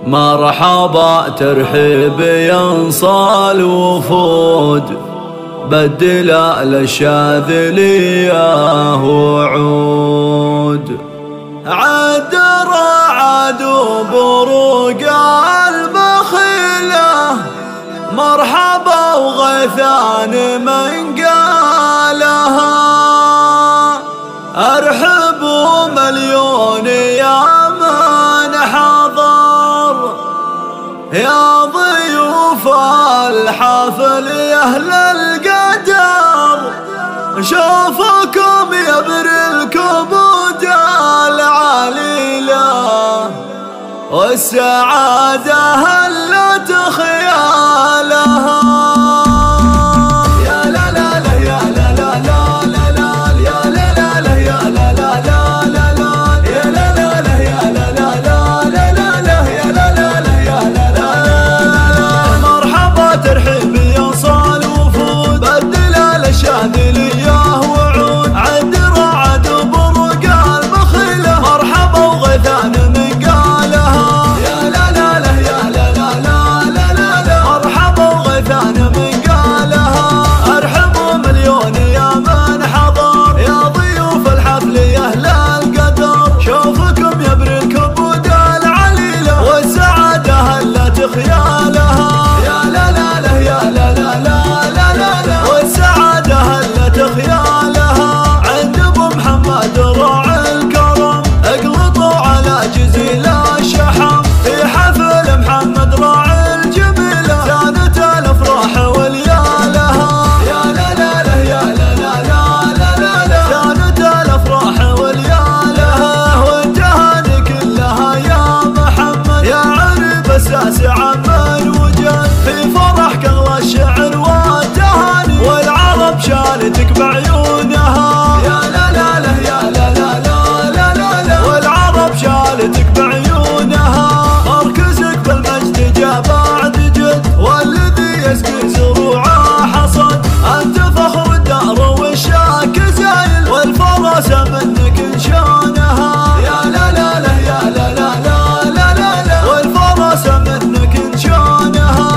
مرحبا ترحيب ينصال وفود، بدل الشاذلية وعود. عدر عدو بروق المخيلة، مرحبا وغيثان من قالها. ارحبوا مليون يا من حضر، يا ضيوف الحفل يا اهل القدر. شوفكم يبري الكبود العليلة، والسعادة هلت خيالها. شالتك بعيونها يا لا لا لا يا لا لا لا لا لا لا، والعرب شالتك بعيونها. مركزك بالمجد جاء بعد جد، والذي يسقي زروعه حصد. انت فخر الدار والشاك زايل، والفرس منك انشانها يا لا لا لا يا لا لا لا لا لا لا، والفرس منك انشانها.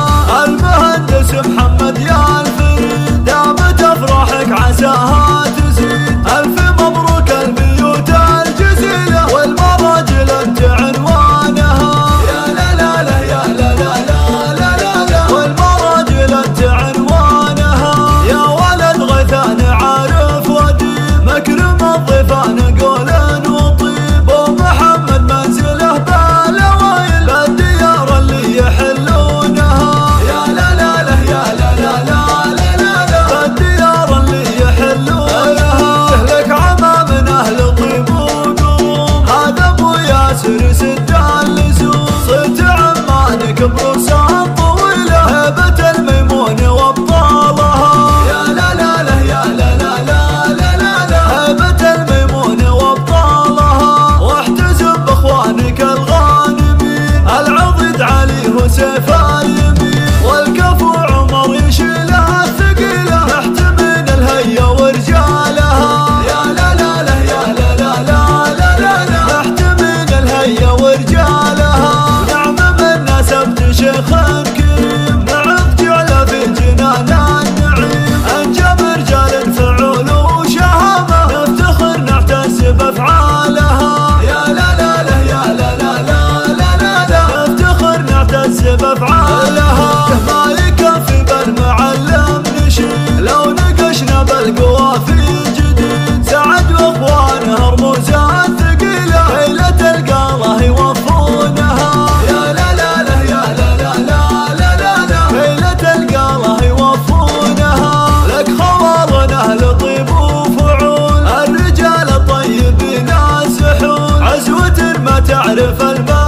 المهندس محمد يا الفريد، دامت افراحك عساها تزيد. الف مبروك البيوت الجزيله، والمراجل انت عنوانها يا لا لا لا يا لا لا لا لا لا لا، والمراجل انت عنوانها. يا ولد غيثان عارف وديب، مكرم الضيفان قول وطيب. ومحمد منزله بالاوائل، بالديار اللي يحلونها يا لا لا لا يا لا لا لا لا لا لا، بالديار اللي يحلونها. لك عمى من اهل طيب وقوم، هذا ابو ياسر سد اللزوم. صرت عمانك برؤسها طويله، هبه الميمون وابطالها يا لا لا لا يا لا لا لا لا لا لا، هبه الميمون وابطالها. واحتزم باخوانك الغانمين، العضد علي وسيف اليمين، والكفو عمر يشيلها الثقيله. احتمل الهيا ورجالها يا لا لا لا يا لا لا لا لا لا لا، احتمل الهيا ورجالها. نعم من نسبت شيخ كريم، نعم جعل في الجنان النعيم. انجب رجال فعول وشهامه، نفتخر نعتز بافعالها يا لا لا لا يا لا لا لا لا لا لا، نفتخر نعتز بافعالها. ما يكفي بالمعلم نشيد، لو نقشنا بالقوى في جديد. سعد واخوانها رموز الثقيله، ليله القاله يوفونها يا لا لا لا يا لا لا لا لا لا لا، ليله القاله يوفونها. لك خوارن اهل طيب وفعول، الرجال الطيبين السحول. عزوة ما تعرف البال